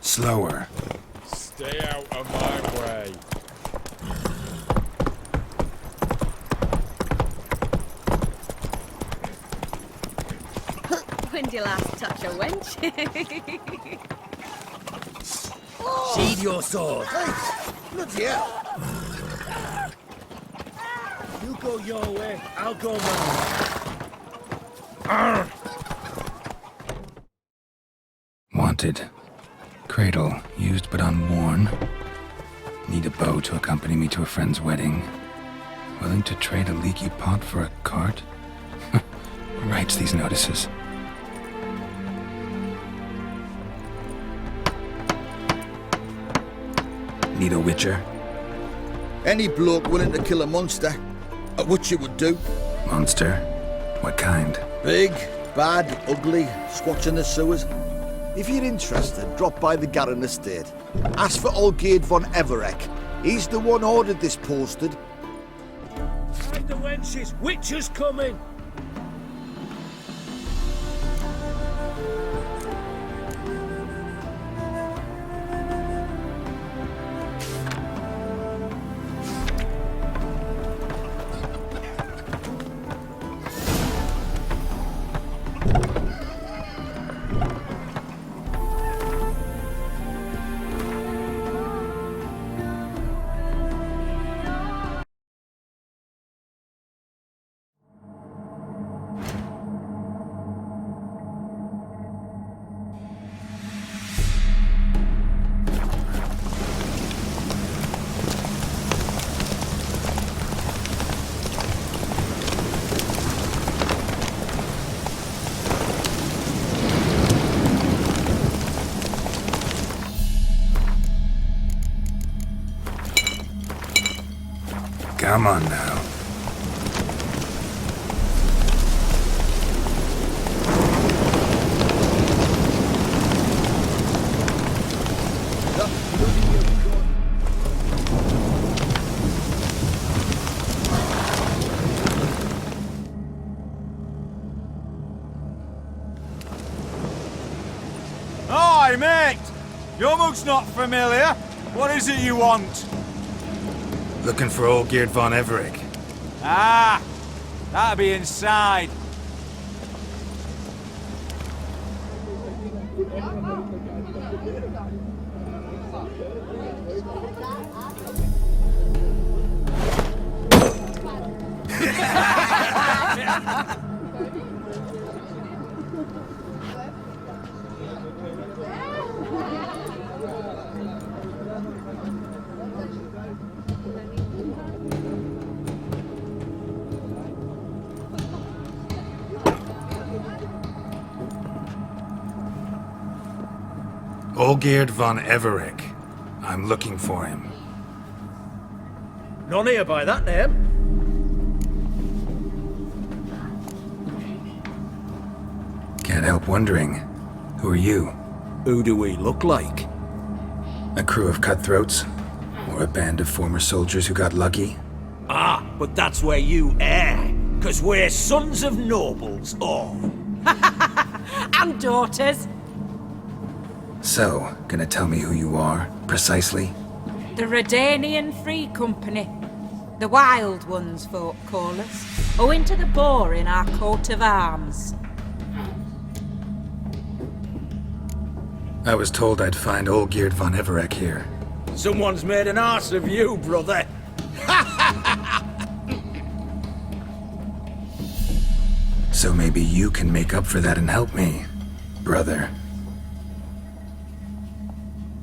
Slower. Stay out of my way. When did you last touch a wench? Sheathe your sword. Hey, bloody hell. You go your way, I'll go mine. Wanted. Cradle, used but unworn. Need a bow to accompany me to a friend's wedding. Willing to trade a leaky pot for a cart? Who writes these notices? Need a witcher? Any bloke willing to kill a monster, what you would do. Monster? What kind? Big, bad, ugly, squatching the sewers. If you're interested, drop by the Garren estate. Ask for Olgierd von Everek. He's the one ordered this posted. Find the wenches! Witcher's coming! Come on now. Hi, mate! Your mug's not familiar. What is it you want? Looking for Olgierd von Everek. Ah! That'll be inside. Olgierd von Everek. I'm looking for him. None here by that name. Can't help wondering. Who are you? Who do we look like? A crew of cutthroats? Or a band of former soldiers who got lucky? Ah, but that's where you err. 'Cause we're sons of nobles, all. And daughters. So, gonna tell me who you are, precisely? The Redanian Free Company. The Wild Ones, folk call us. Owing to the boar in our coat of arms. I was told I'd find Olgierd von Everec here. Someone's made an arse of you, brother. So maybe you can make up for that and help me, brother.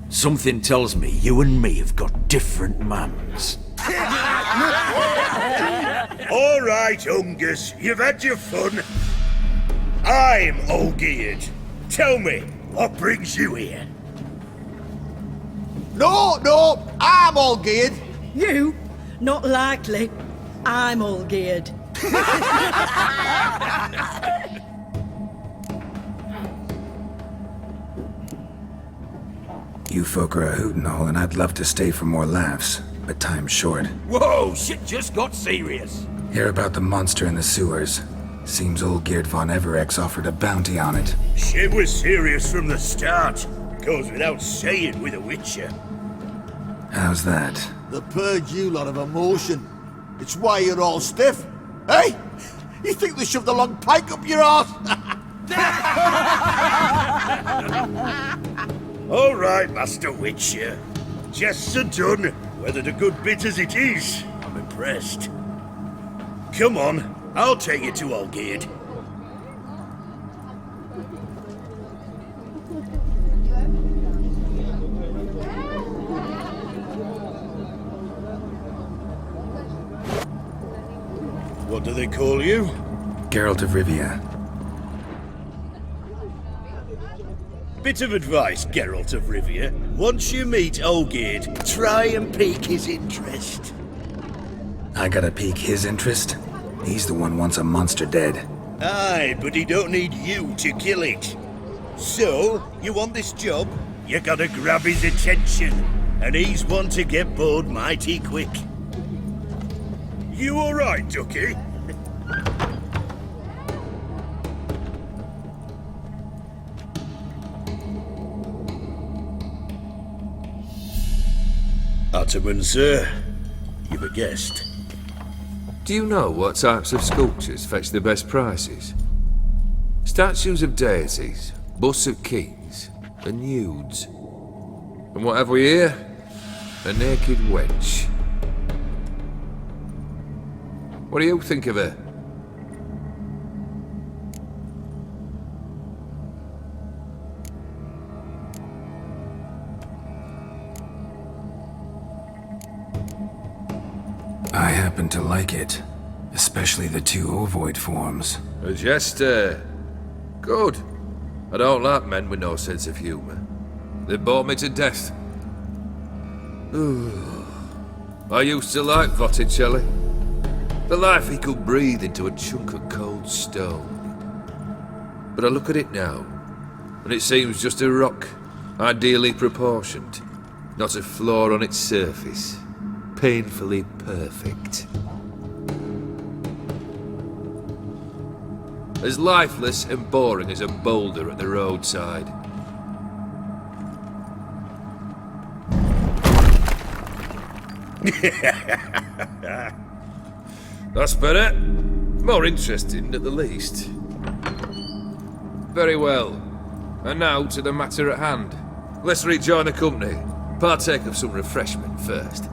Something tells me you and me have got different mans. All right, Ungus, you've had your fun. I'm Olgierd. Tell me, what brings you here? No, I'm Olgierd. You? Not likely. I'm Olgierd. You folk are a hoot and all, and I'd love to stay for more laughs, but time's short. Whoa, shit just got serious. Hear about the monster in the sewers. Seems Olgierd von Everec's offered a bounty on it. Shit was serious from the start. Goes without saying with a Witcher. How's that? They purge you lot of emotion. It's why you're all stiff. Hey? You think they shoved a long pike up your arse? All right, Master Witcher. Jests are done, whether the good bit as it is. I'm impressed. Come on, I'll take you to Olgierd. What do they call you? Geralt of Rivia. Bit of advice, Geralt of Rivia. Once you meet Olgierd, try and pique his interest. I gotta pique his interest? He's the one wants a monster dead. Aye, but he don't need you to kill it. So, you want this job? You gotta grab his attention. And he's one to get bored mighty quick. You alright, Ducky? Ataman, sir. You've a guest. Do you know what types of sculptures fetch the best prices? Statues of deities, busts of kings, and nudes. And what have we here? A naked wench. What do you think of her? I happen to like it. Especially the two ovoid forms. A jester. Good. I don't like men with no sense of humour. They bore me to death. I used to like Botticelli. The life he could breathe into a chunk of cold stone. But I look at it now, and it seems just a rock, ideally proportioned. Not a flaw on its surface. Painfully perfect. As lifeless and boring as a boulder at the roadside. That's better. More interesting, at the least. Very well. And now to the matter at hand. Let's rejoin the company. Partake of some refreshment first.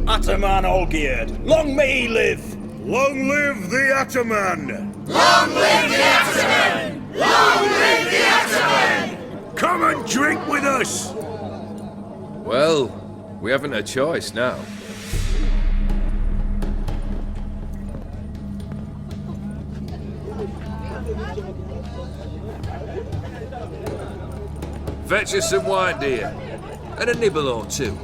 Ataman Olgierd, long may he live! Long live the Ataman! Long live the Ataman! Long live the Ataman! Come and drink with us! Well, we haven't a choice now. Fetch us some wine, dear. And a nibble or two.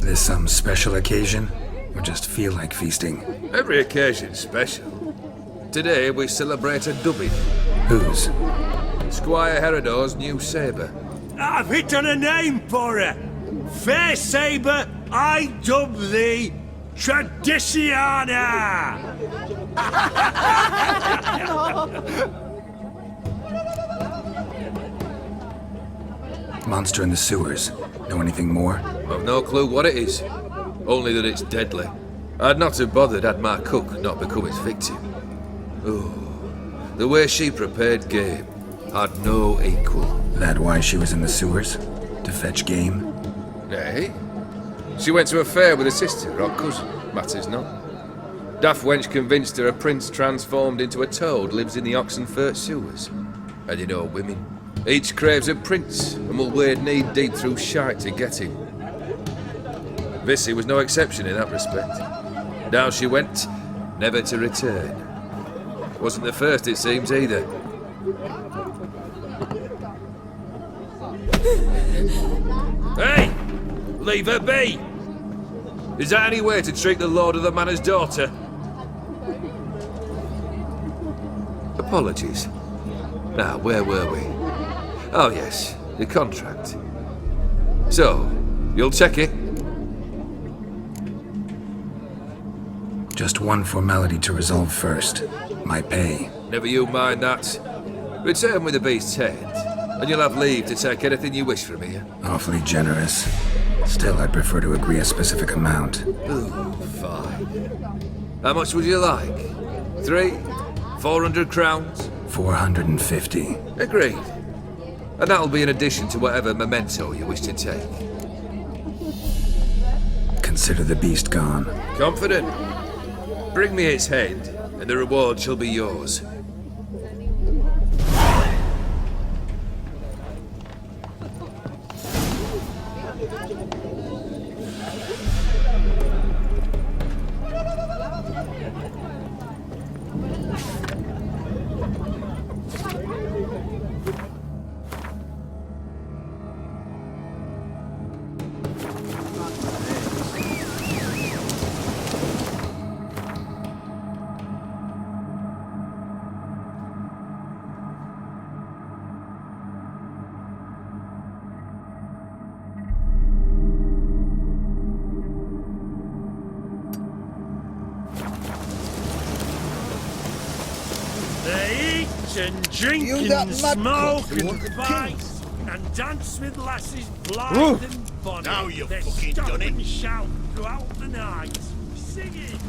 This some special occasion? Or just feel like feasting? Every occasion's special. Today we celebrate a dubbing. Whose? Squire Herodor's new sabre. I've hit on a name for her. Fair Sabre, I dub thee Traditiana! Monster in the sewers. Know anything more? I've no clue what it is. Only that it's deadly. I'd not have bothered had my cook not become its victim. Oh, the way she prepared game had no equal. That why she was in the sewers? To fetch game? Nay. She went to a fair with a sister or cousin, matters not. Daft wench convinced her a prince transformed into a toad lives in the Oxenfurt sewers. And you know women. Each craves a prince and will wade knee-deep through shite to get him. Vissy was no exception in that respect. Down she went, never to return. Wasn't the first, it seems, either. Hey! Leave her be! Is that any way to treat the lord of the manor's daughter? Apologies. Now, where were we? Oh yes, the contract. So, you'll check it? Just one formality to resolve first. My pay. Never you mind that. Return with the beast's head, and you'll have leave to take anything you wish from here. Awfully generous. Still, I'd prefer to agree a specific amount. Ooh, fine. How much would you like? 400 crowns? 450. Agreed. And that'll be in addition to whatever memento you wish to take. Consider the beast gone. Confident? Bring me its head, and the reward shall be yours. They eat and drink and smoke and fight and dance with lasses blind and bonny. Now you've They fucking stop done it. and shout throughout the night, singing.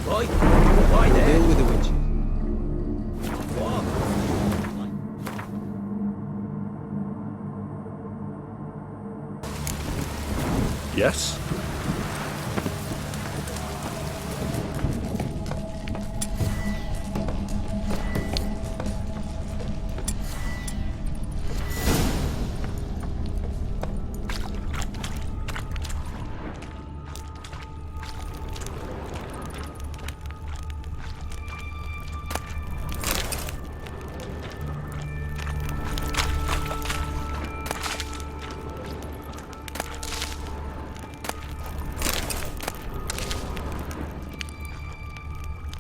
Why there? Deal with the witches. What? yes?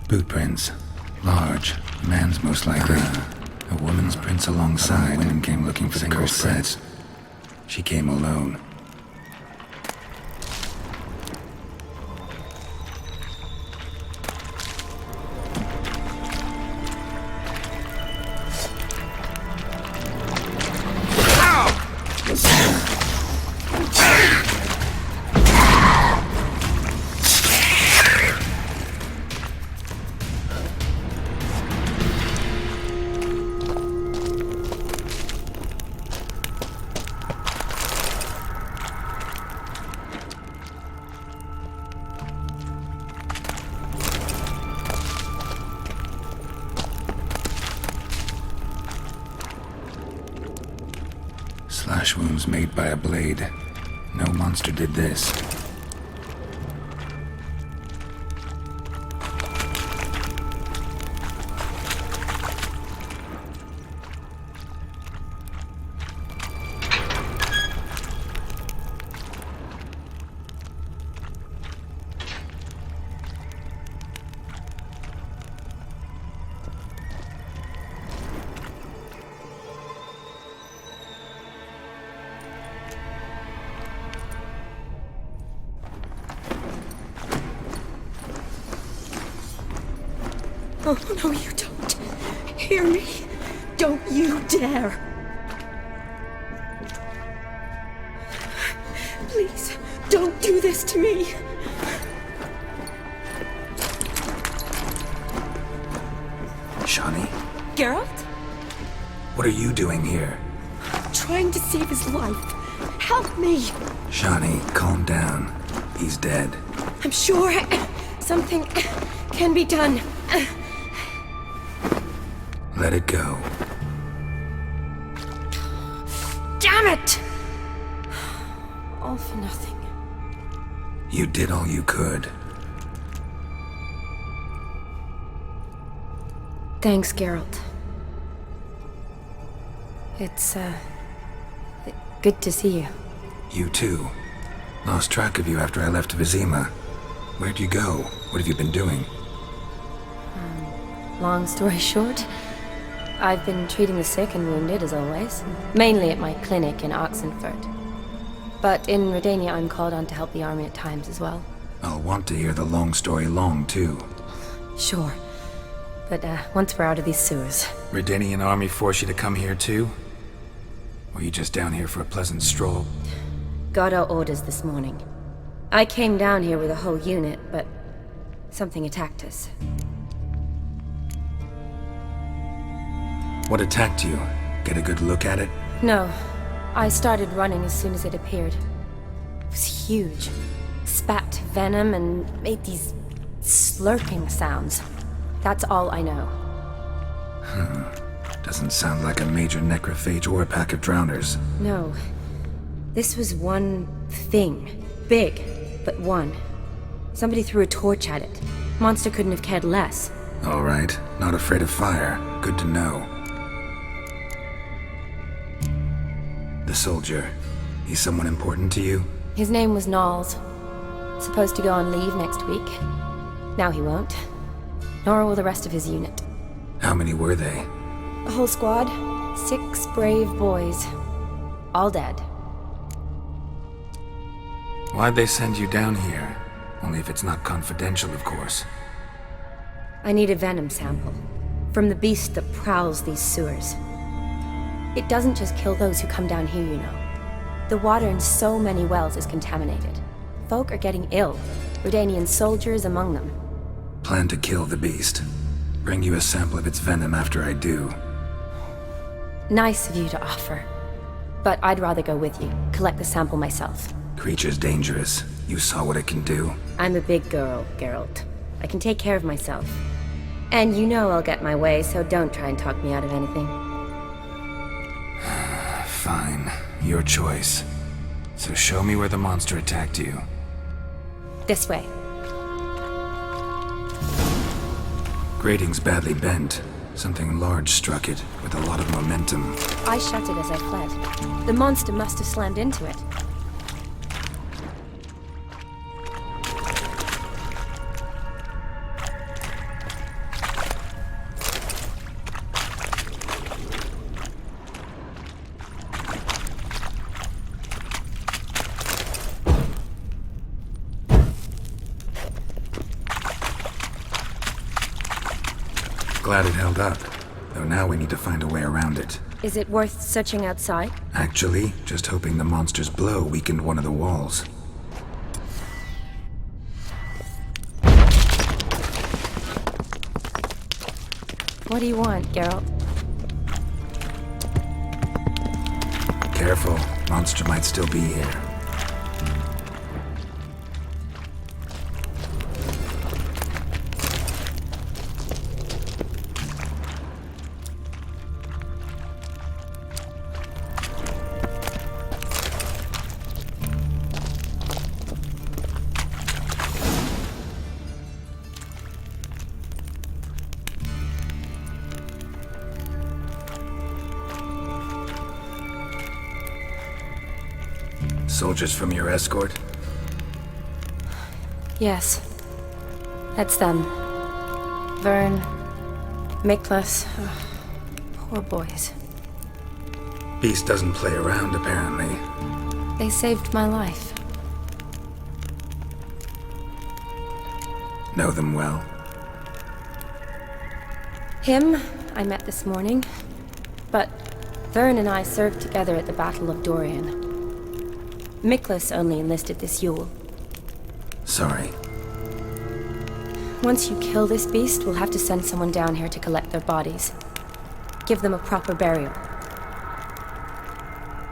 Boot prints. Large. Man's most likely. A woman's prints alongside. Women came looking for the cursed set. She came alone. Slash wounds made by a blade. No monster did this. Oh, no, you don't. Hear me? Don't you dare. Please, don't do this to me. Shawnee? Geralt? What are you doing here? Trying to save his life. Help me. Shawnee, calm down. He's dead. I'm sure something can be done. Let it go. Damn it! All for nothing. You did all you could. Thanks, Geralt. It's, good to see you. You too. Lost track of you after I left Vizima. Where'd you go? What have you been doing? Long story short, I've been treating the sick and wounded, as always. Mainly at my clinic in Oxenfurt. But in Redania, I'm called on to help the army at times as well. I'll want to hear the long story long, too. Sure. But, once we're out of these sewers. Redanian army force you to come here, too? Or you just down here for a pleasant stroll? Got our orders this morning. I came down here with a whole unit, but something attacked us. What attacked you? Get a good look at it? No. I started running as soon as it appeared. It was huge. Spat venom and made these slurping sounds. That's all I know. Doesn't sound like a major necrophage or a pack of drowners. No. This was one thing. Big, but one. Somebody threw a torch at it. Monster couldn't have cared less. All right. Not afraid of fire. Good to know. The soldier. He's someone important to you? His name was Knowles. Supposed to go on leave next week. Now he won't. Nor will the rest of his unit. How many were they? A whole squad. 6 brave boys. All dead. Why'd they send you down here? Only if it's not confidential, of course. I need a venom sample. From the beast that prowls these sewers. It doesn't just kill those who come down here, you know. The water in so many wells is contaminated. Folk are getting ill. Redanian soldiers among them. Plan to kill the beast. Bring you a sample of its venom after I do. Nice of you to offer. But I'd rather go with you. Collect the sample myself. creature's dangerous. You saw what it can do. I'm a big girl, Geralt. I can take care of myself. And you know I'll get my way, so don't try and talk me out of anything. Fine. Your choice. So show me where the monster attacked you. This way. Grating's badly bent. Something large struck it, with a lot of momentum. I shut it as I fled. The monster must have slammed into it. Glad it held up. Though now we need to find a way around it. Is it worth searching outside? Actually, just hoping the monster's blow weakened one of the walls. What do you want, Geralt? Careful. Monster might still be here. Soldiers from your escort? Yes. That's them. Vern, Miklas. Poor boys. Beast doesn't play around, apparently. They saved my life. Know them well? Him, I met this morning. But Vern and I served together at the Battle of Dorian. Miklas only enlisted this Yule. Sorry. Once you kill this beast, we'll have to send someone down here to collect their bodies. Give them a proper burial.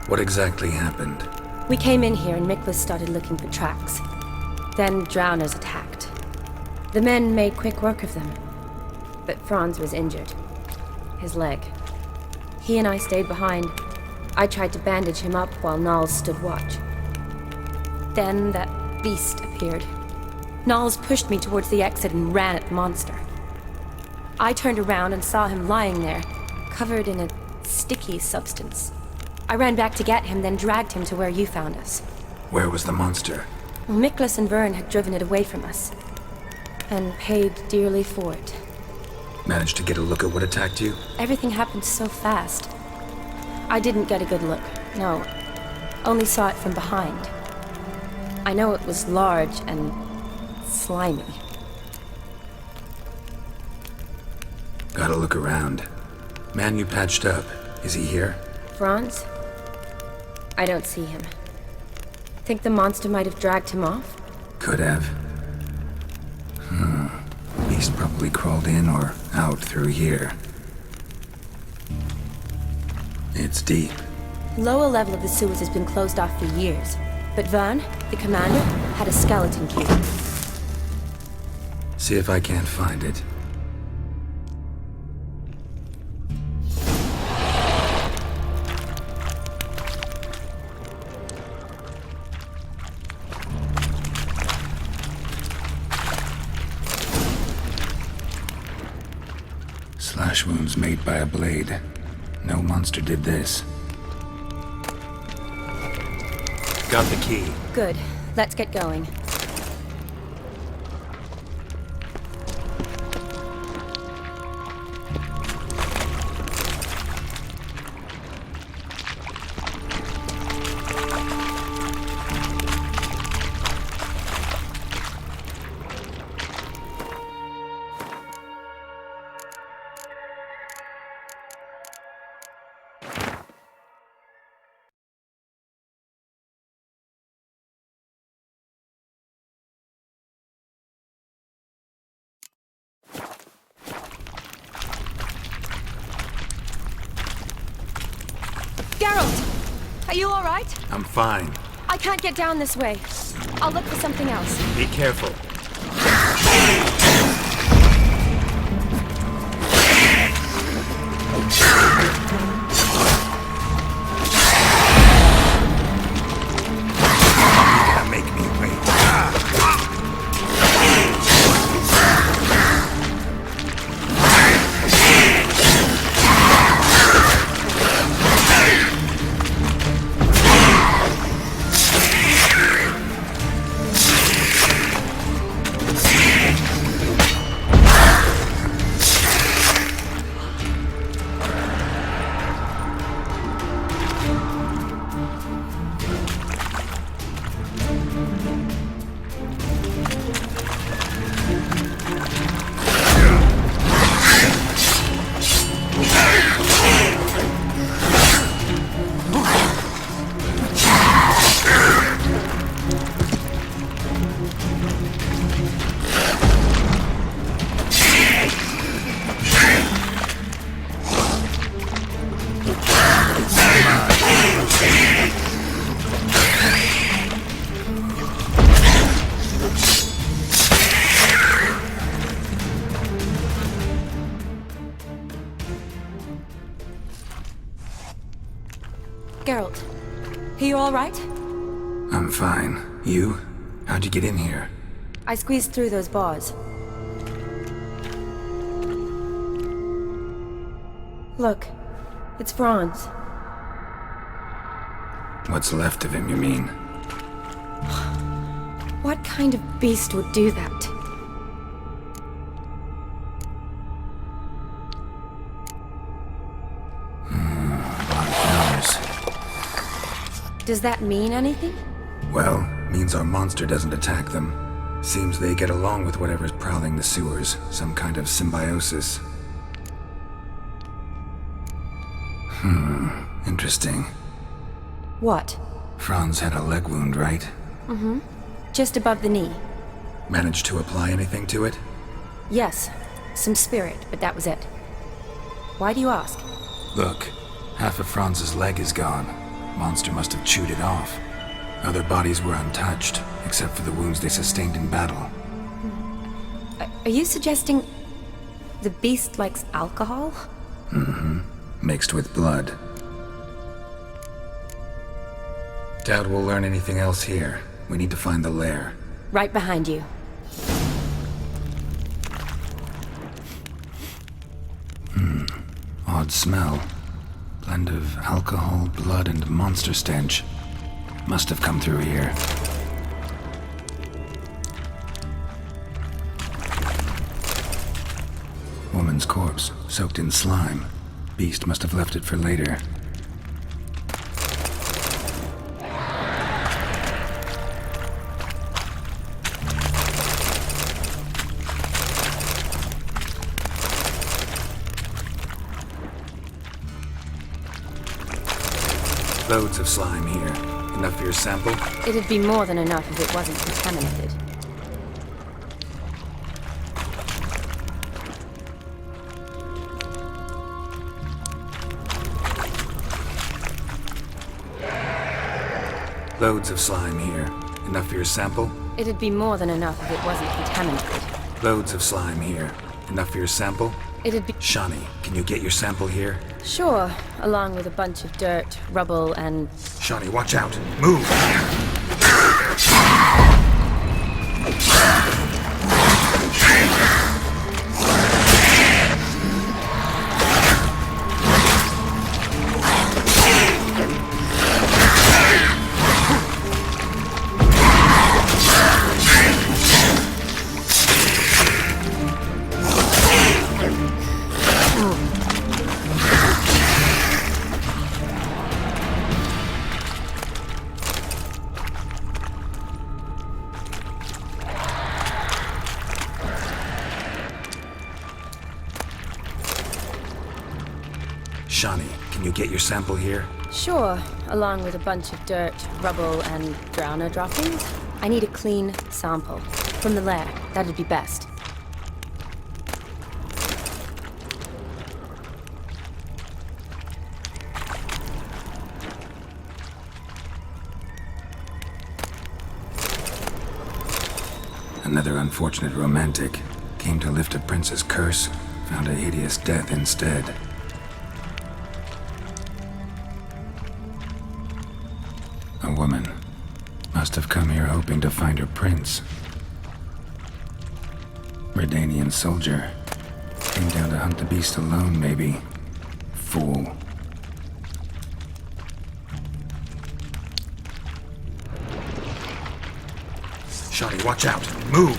What exactly happened? We came in here and Miklas started looking for tracks. Then drowners attacked. The men made quick work of them. But Franz was injured. His leg. He and I stayed behind. I tried to bandage him up while Nals stood watch. Then that beast appeared. Nals pushed me towards the exit and ran at the monster. I turned around and saw him lying there, covered in a sticky substance. I ran back to get him, then dragged him to where you found us. Where was the monster? Well, Miklas and Vern had driven it away from us. And paid dearly for it. Managed to get a look at what attacked you? Everything happened so fast. I didn't get a good look, no. Only saw it from behind. I know it was large and slimy. Gotta look around. Man you patched up, is he here? Franz? I don't see him. Think the monster might have dragged him off? Could have. Beast probably crawled in or out through here. It's deep. Lower level of the sewers has been closed off for years. But Vern, the commander, had a skeleton key. See if I can't find it. Slash wounds made by a blade. No monster did this. Got the key. Good. Let's get going. Geralt! Are you alright? I'm fine. I can't get down this way. I'll look for something else. Be careful. Geralt, are you all right? I'm fine. You? How'd you get in here? I squeezed through those bars. Look, it's Franz. What's left of him, you mean? What kind of beast would do that? Does that mean anything? Well, means our monster doesn't attack them. Seems they get along with whatever's prowling the sewers. Some kind of symbiosis. Interesting. What? Franz had a leg wound, right? Mm-hmm. Just above the knee. Managed to apply anything to it? Yes. Some spirit, but that was it. Why do you ask? Look, half of Franz's leg is gone. Monster must have chewed it off. Other bodies were untouched, except for the wounds they sustained in battle. Are you suggesting the beast likes alcohol? Mm-hmm. Mixed with blood. Doubt we'll learn anything else here. We need to find the lair. Right behind you. Odd smell. Blend of alcohol, blood, and monster stench. Must have come through here. Woman's corpse, soaked in slime. Beast must have left it for later. Loads of slime here. Enough for your sample? It'd be more than enough if it wasn't contaminated. Loads of slime here. Enough for your sample? It'd be more than enough if it wasn't contaminated. Loads of slime here. Enough for your sample? It'd be... Shawnee, can you get your sample here? Sure, along with a bunch of dirt, rubble, and... Shawnee, watch out! Move! Shawnee, can you get your sample here? Sure, along with a bunch of dirt, rubble, and drowner droppings. I need a clean sample. From the lair, that'd be best. Another unfortunate romantic came to lift a prince's curse, found a hideous death instead. A woman must have come here hoping to find her prince. Redanian soldier came down to hunt the beast alone, maybe. Fool. Shotty, watch out. Move!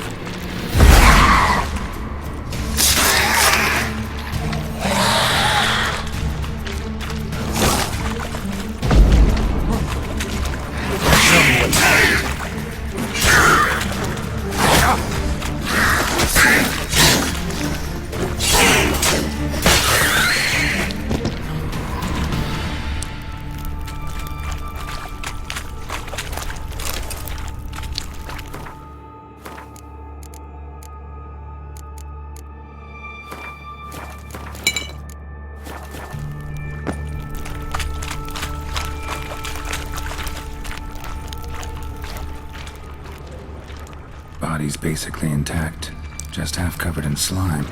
Body's basically intact, just half covered in slime.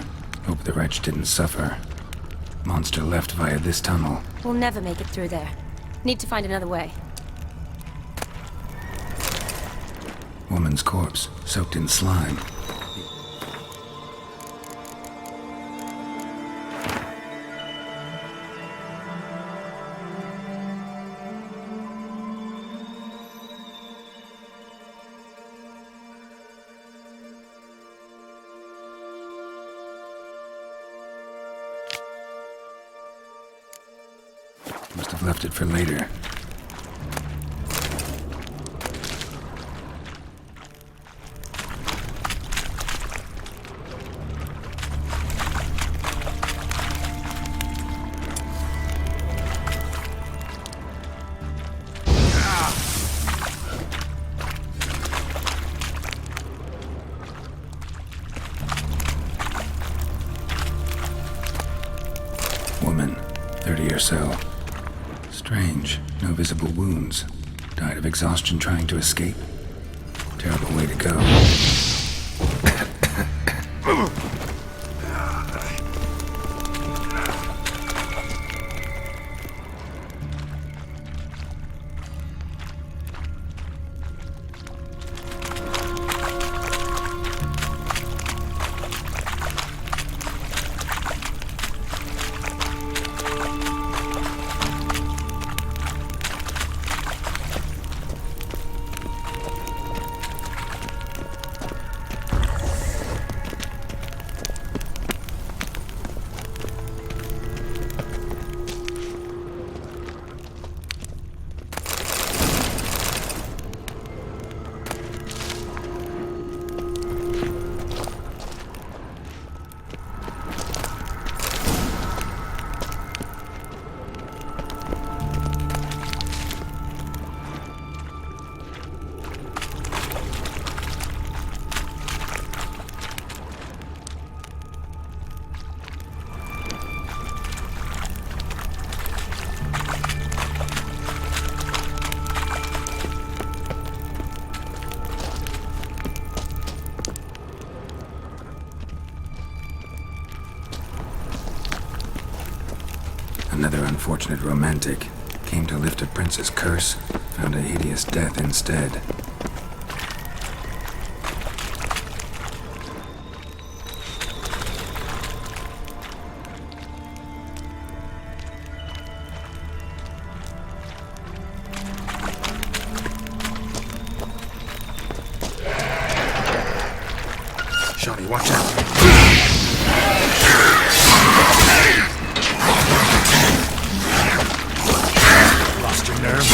Hope the wretch didn't suffer. Monster left via this tunnel. We'll never make it through there. Need to find another way. Woman's corpse, soaked in slime. Must have left it for later. Woman, 30 or so. Strange, no visible wounds. Died of exhaustion trying to escape. Terrible way to go. Another unfortunate romantic came to lift a prince's curse, found a hideous death instead. Shotty, watch out. Lost your nerve?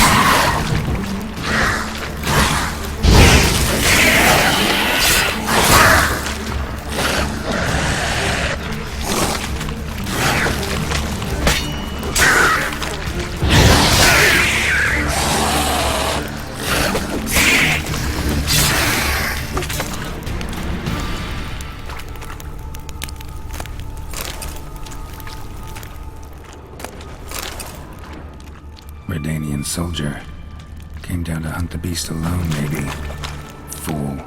Redanian soldier. Came down to hunt the beast alone, maybe. Fool.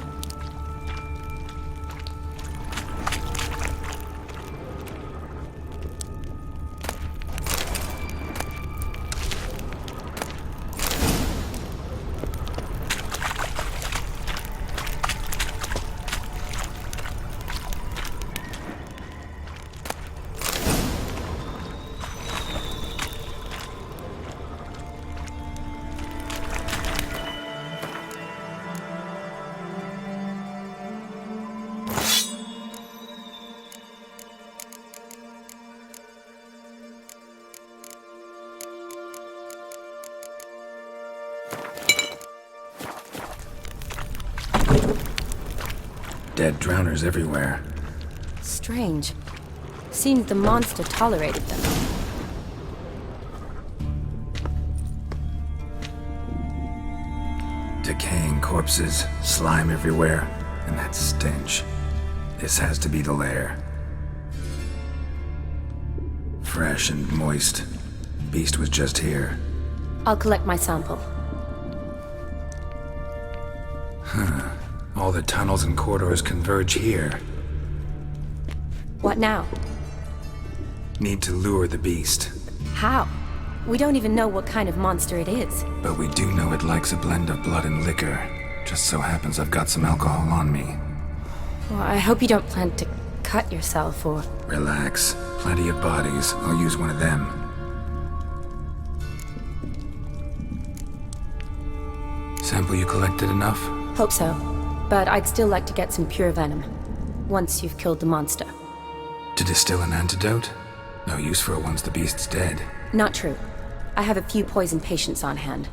dead drowners everywhere. Strange. Seemed the monster tolerated them. Decaying corpses, slime everywhere, and that stench. This has to be the lair. Fresh and moist. Beast was just here. I'll collect my sample. All the tunnels and corridors converge here. What now? Need to lure the beast. How? We don't even know what kind of monster it is. But we do know it likes a blend of blood and liquor. Just so happens I've got some alcohol on me. Well, I hope you don't plan to cut yourself or... Relax. Plenty of bodies. I'll use one of them. Sample you collected enough? Hope so. But I'd still like to get some pure venom. Once you've killed the monster. To distill an antidote? No use for it once the beast's dead. Not true. I have a few poison patients on hand.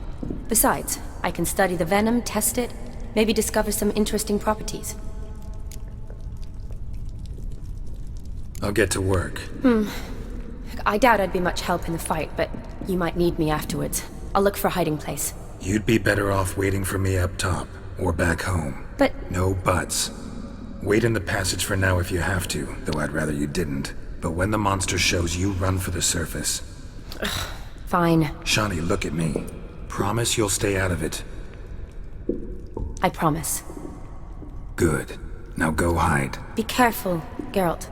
Besides, I can study the venom, test it, maybe discover some interesting properties. I'll get to work. I doubt I'd be much help in the fight, but you might need me afterwards. I'll look for a hiding place. You'd be better off waiting for me up top, or back home. But... No buts. Wait in the passage for now if you have to, though I'd rather you didn't. But when the monster shows, you run for the surface. Fine. Shawnee, look at me. Promise you'll stay out of it. I promise. Good. Now go hide. Be careful, Geralt.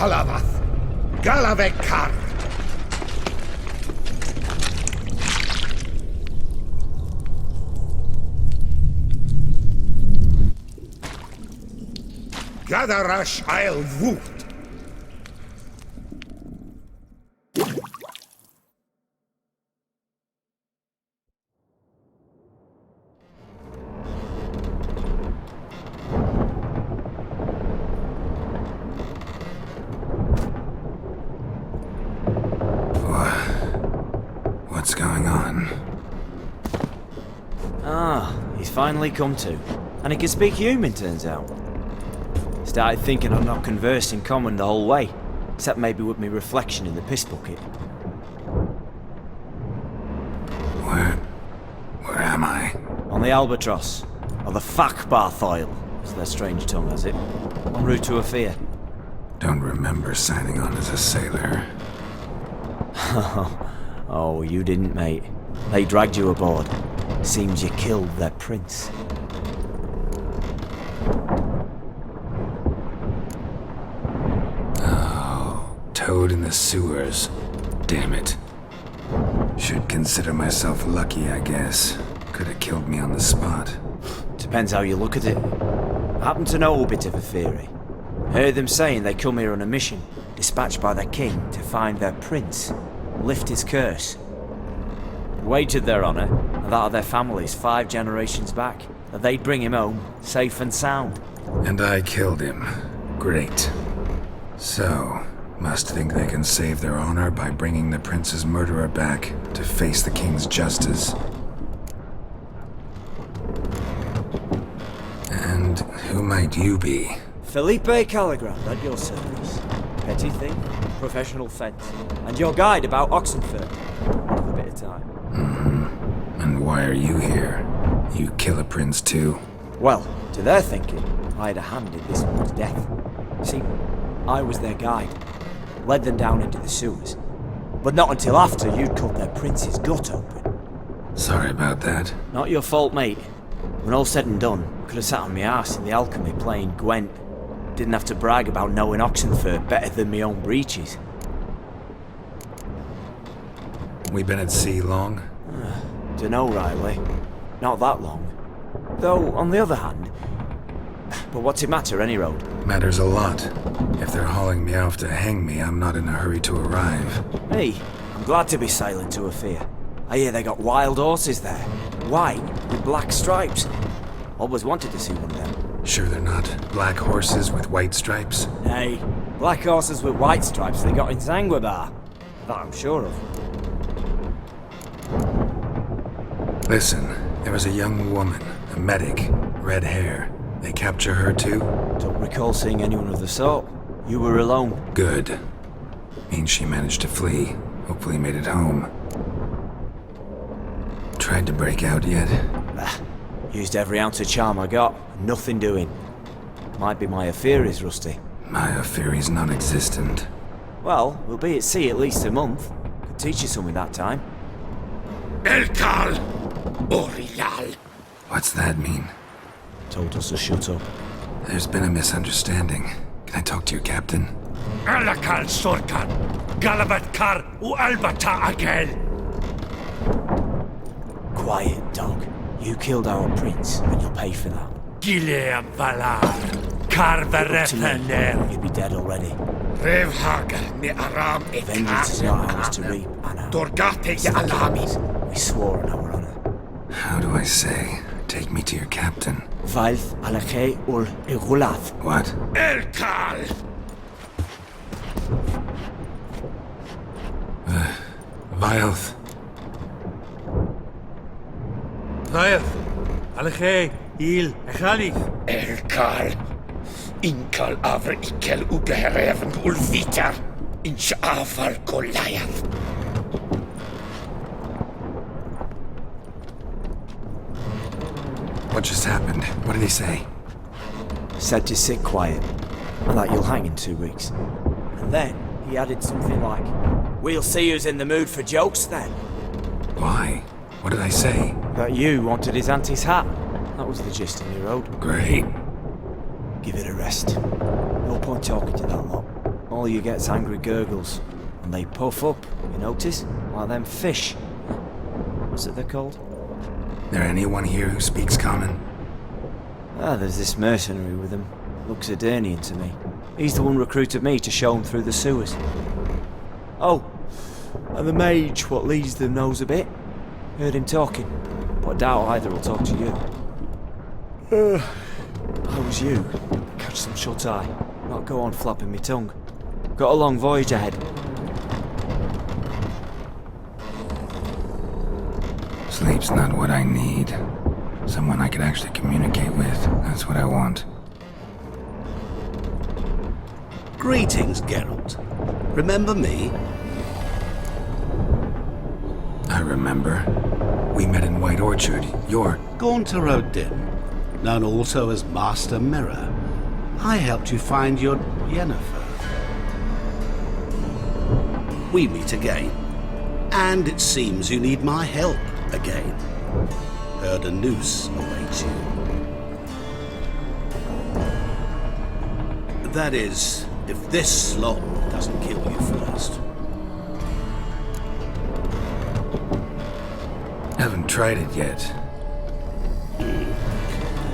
Kalavath, Galavekar. Gadarash I'll woot. What's going on? Ah, he's finally come to. And he can speak human, turns out. Started thinking I'd not conversed in common the whole way, except maybe with me reflection in the piss bucket. Where am I? On the Albatross, or the Fakbarthoil, as their strange tongue has it, en route to Ofieri. Don't remember signing on as a sailor. Oh, you didn't, mate. They dragged you aboard. Seems you killed their prince. Oh, toad in the sewers. Damn it. Should consider myself lucky, I guess. Could have killed me on the spot. Depends how you look at it. I happen to know a bit of Ofieri. Heard them saying they come here on a mission, dispatched by their king to find their prince, lift his curse. Wagered their honour, and that of their families 5 generations back, that they'd bring him home, safe and sound. And I killed him. Great. So, must think they can save their honor by bringing the prince's murderer back to face the king's justice. And who might you be? Felipe Caligrand at your service. Petty thief, professional fence, and your guide about Oxenford. Have a bit of time. And why are you here? You kill a prince too? Well, to their thinking, I had a hand in this one's death. See, I was their guide. Led them down into the sewers. But not until after you'd cut their prince's gut open. Sorry about that. Not your fault, mate. When all said and done, could have sat on my arse in the alchemy playing Gwent. Didn't have to brag about knowing Oxenford better than my own breeches. We been at sea long? Dunno, Riley. Not that long. Though, on the other hand... But what's it matter, any road? Matters a lot. If they're hauling me off to hang me, I'm not in a hurry to arrive. Hey, I'm glad to be sailing to Ofieri. I hear they got wild horses there. White, with black stripes. Always wanted to see one of them. Sure they're not black horses with white stripes? Hey, black horses with white stripes they got in Zanguebar. That I'm sure of. Listen, there was a young woman, a medic, red hair. They capture her too? Don't recall seeing anyone of the sort. You were alone. Good. Means she managed to flee. Hopefully made it home. Tried to break out yet? Used every ounce of charm I got. Nothing doing. Might be my Ofieri's rusty. My Ofieri's non-existent. Well, we'll be at sea at least a month. Could teach you something that time. Elkal Orilal. What's that mean? Told us to shut up. There's been a misunderstanding. Can I talk to your captain? Alakal Sorkan. Galabat Kar U Albata Agel. Quiet, dog. You killed our prince, and you'll pay for that. Gileam Valar. Karvarethaner. You'd be dead already. Revhaga ni Aram Vengeance is not ours to reap, Anna. Dorgate ya Alamis. We swore on our honor. How do I say? Take me to your captain. Valth Alakhe ul Igulath. What? Elkal! Vilth. Vilth. Alakhe. Il. Echalith. Elkal. Inkal avre ikel ugehereven ulvitar. Inch afal Goliath. What just happened? What did he say? Said to sit quiet, and that you'll hang in 2 weeks. And then he added something like, "We'll see who's in the mood for jokes then." Why? What did I say? That you wanted his auntie's hat. That was the gist of your road. Great. Give it a rest. No point talking to that lot. all you get's angry gurgles. And they puff up, you notice? Like them fish. What's it they're called? There anyone here who speaks common? Ah, there's this mercenary with him. Looks Edirnian to me. He's the one recruited me to show him through the sewers. Oh, and the mage what leads them knows a bit. Heard him talking, but I doubt either will talk to you. How was you? Catch some shut-eye. Not go on flapping me tongue. Got a long voyage ahead. Sleep's not what I need. Someone I could actually communicate with. That's what I want. Greetings, Geralt. Remember me? I remember. We met in White Orchard. You're... Gaunter Odin, known also as Master Mirror. I helped you find your Yennefer. We meet again. And it seems you need my help again. Heard a noose awaits you. That is, if this slot doesn't kill you first. Haven't tried it yet.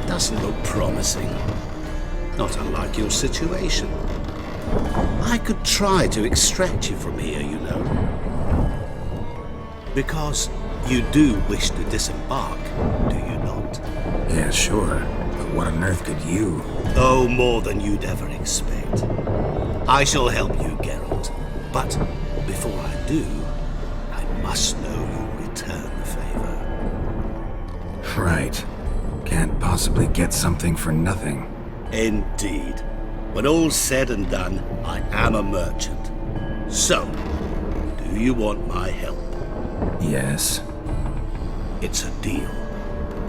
Doesn't look promising. Not unlike your situation. I could try to extract you from here, you know. Because you do wish to disembark, do you not? Yeah, sure. But what on earth could you? Oh, more than you'd ever expect. I shall help you, Geralt. But before I do, I must know you'll return the favor. Right. Can't possibly get something for nothing. Indeed. When all's said and done, I am a merchant. So, do you want my help? Yes. It's a deal.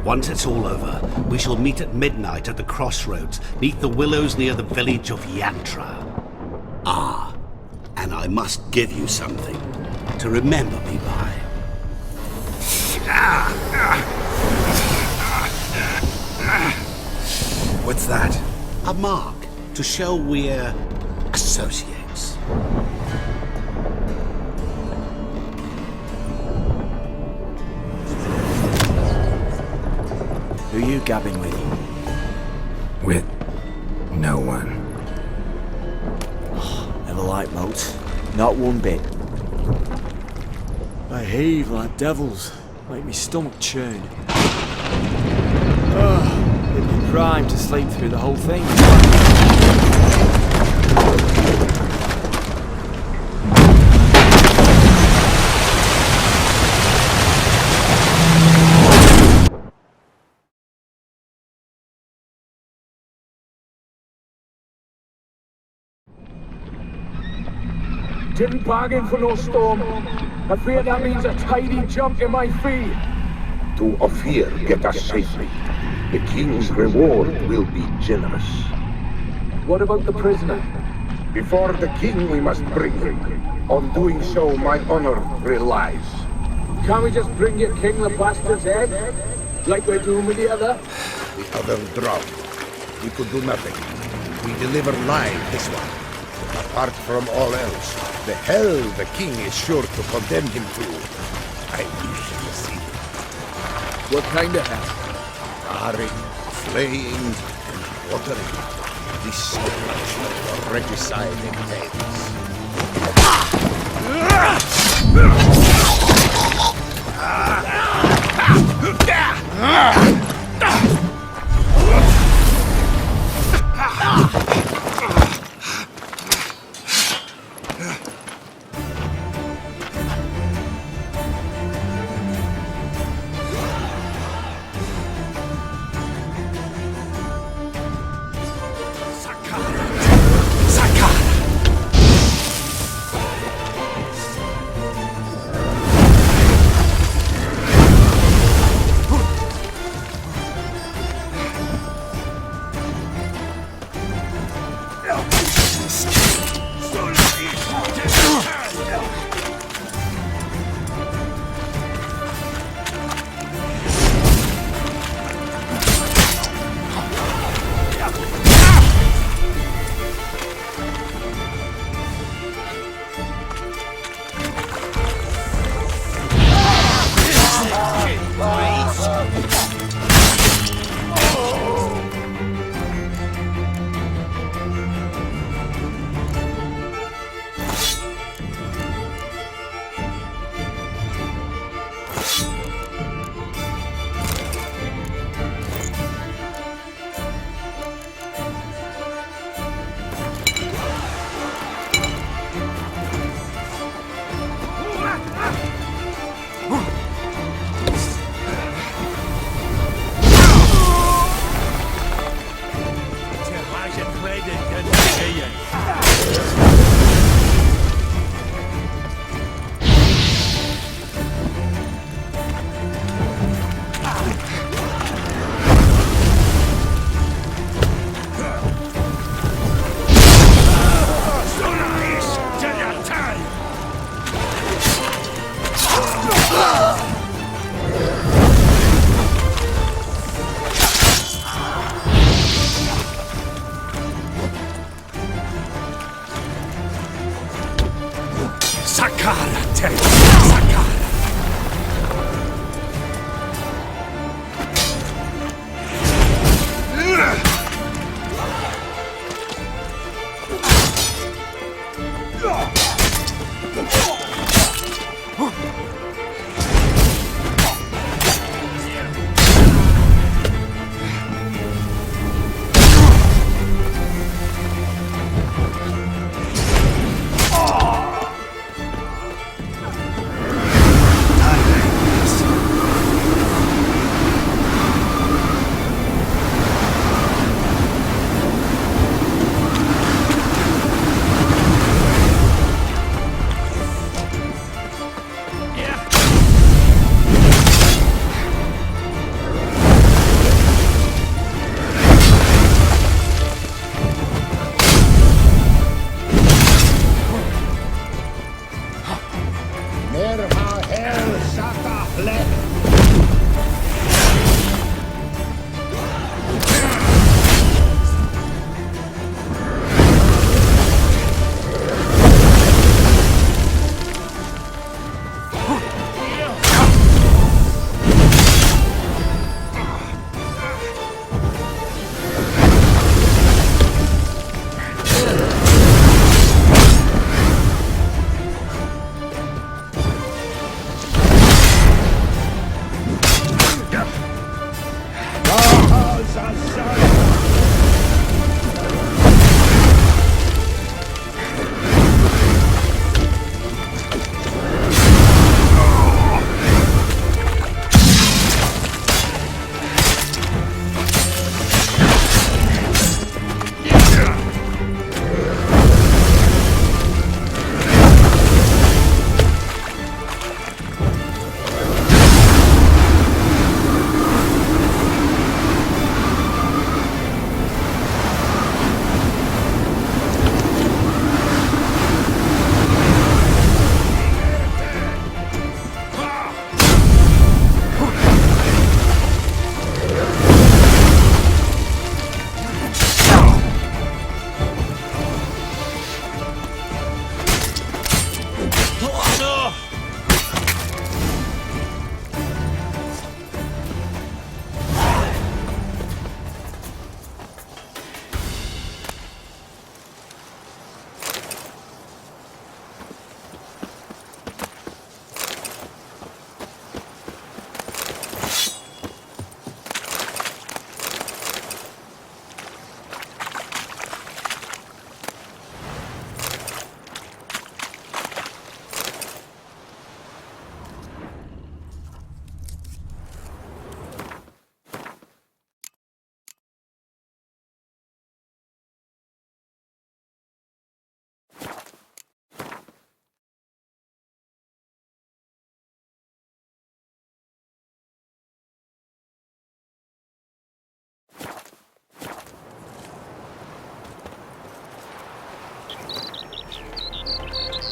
Once it's all over, we shall meet at midnight at the crossroads, neath the willows near the village of Yantra. Ah, and I must give you something to remember me by. What's that? A mark to show we're associates. Who are you gabbing with? With no one. Never liked moats. Not one bit. They heave like devils. Make me stomach churn. It'd be prime to sleep through the whole thing. Didn't bargain for no storm. I fear that means a tidy jump in my fee. To Ofieri, get us safely. The king's reward will be generous. What about the prisoner? Before the king we must bring him. On doing so, my honor relies. Can't we just bring your king the bastard's head? Like we're doing with the other? The other drowned. We could do nothing. We deliver live this one. Apart from all else, the hell the king is sure to condemn him to. I wish to see it. What kind of hell? Charring, flaying, and watering. Destruction for regicide entails.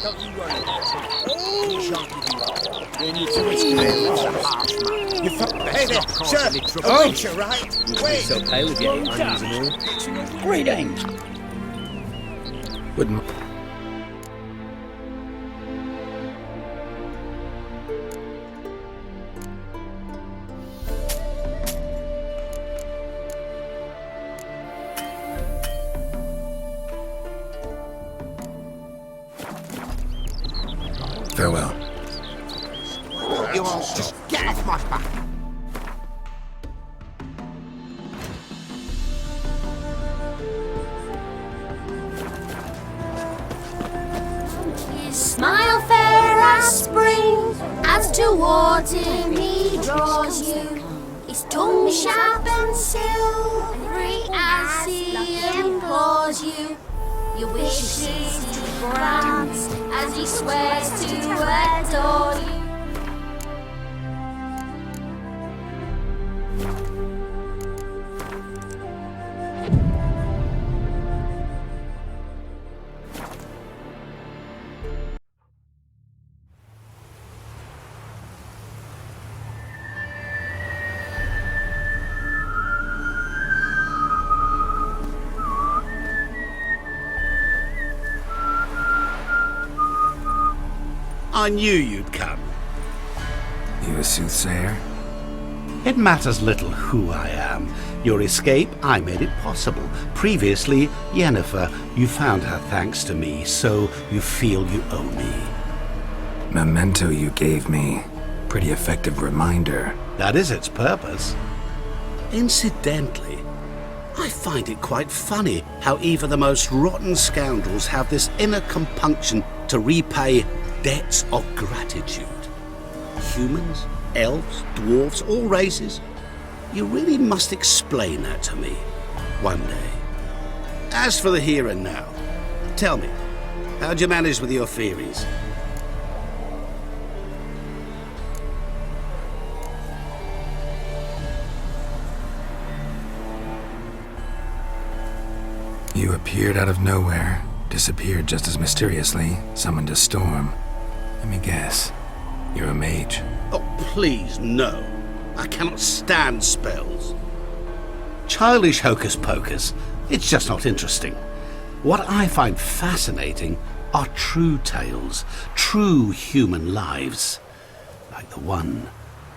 Don't you worry about it. You shan't give you up. They need to explain. You hey there, sir! A wencher, right? Wait! So pale with your onions and all. Greetings! Wouldn't... Farewell. You all just get off my back! His smile fair as spring, as towards him he draws you. His tongue sharp and silvery as he implores you. Your wishes to grant as he swears to adore you. I knew you'd come. You a soothsayer? It matters little who I am. Your escape, I made it possible. Previously, Yennefer, you found her thanks to me, so you feel you owe me. Memento you gave me. Pretty effective reminder. That is its purpose. Incidentally, I find it quite funny how even the most rotten scoundrels have this inner compunction to repay debts of gratitude. Humans, elves, dwarves, all races. You really must explain that to me one day. As for the here and now, tell me, how'd you manage with the Ofieris? You appeared out of nowhere, disappeared just as mysteriously, summoned a storm. Let me guess. You're a mage. Oh, please, no. I cannot stand spells. Childish hocus pocus. It's just not interesting. What I find fascinating are true tales, true human lives, like the one